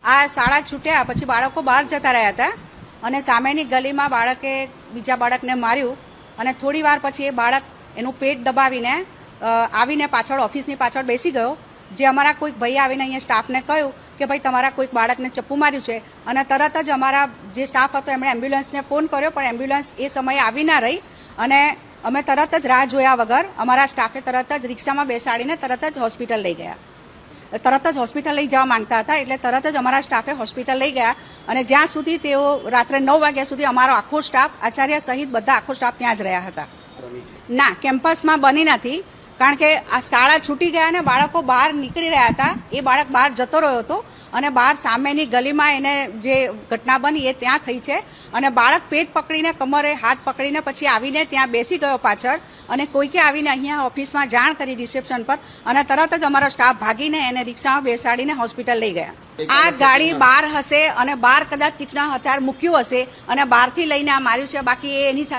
આ શાળા છૂટ્યા પછી બાળકો બહાર જતા રહ્યા હતા અને સામેની ગલીમાં બાળકે બીજા બાળકને માર્યું અને થોડી વાર પછી એ બાળક એનું પેટ દબાવીને આવીને પાછળ ઓફિસની પાછળ બેસી ગયો. જે અમારા કોઈક ભાઈ આવીને અહીંયા સ્ટાફને કહ્યું કે ભાઈ તમારા કોઈક બાળકને ચપ્પુ માર્યું છે અને તરત જ અમારા જે સ્ટાફ હતો એમણે એમ્બ્યુલન્સને ફોન કર્યો, પણ એમ્બ્યુલન્સ એ સમયે આવી ના રહી અને અમે તરત જ રાહ જોયા વગર અમારા સ્ટાફે તરત જ રિક્ષામાં બેસાડીને તરત જ હોસ્પિટલ લઈ ગયા. તરત જ હોસ્પિટલ લઈ જવા માંગતા હતા એટલે તરત જ અમારા સ્ટાફે હોસ્પિટલ લઈ ગયા અને જ્યાં સુધી તેઓ રાત્રે 9 વાગ્યા સુધી અમારો આખો સ્ટાફ, આચાર્ય સહિત બધા આખો સ્ટાફ ત્યાં જ રહ્યા હતા. ના, કેમ્પસમાં બની નથી, કારણ કે આ શાળા છૂટી ગયા અને બાળકો બહાર નીકળી રહ્યા હતા. એ બાળક બહાર જતો રહ્યો હતો અને બહાર સામેની ગલીમાં એને જે ઘટના બની એ ત્યાં થઈ છે અને બાળક પેટ પકડીને, કમરે હાથ પકડીને પછી આવીને ત્યાં બેસી ગયો પાછળ અને કોઈકે આવીને અહીંયા ઓફિસમાં જાણ કરી રિસેપ્શન પર અને તરત જ અમારો સ્ટાફ ભાગીને એને રિક્ષામાં બેસાડીને હોસ્પિટલ લઈ ગયા. આ ગાડી બહાર હશે અને બહાર કદાચ તીક્ષ્ણ હથિયાર મૂક્યું હશે અને બહારથી લઈને આ માર્યું છે, બાકી એની સાથે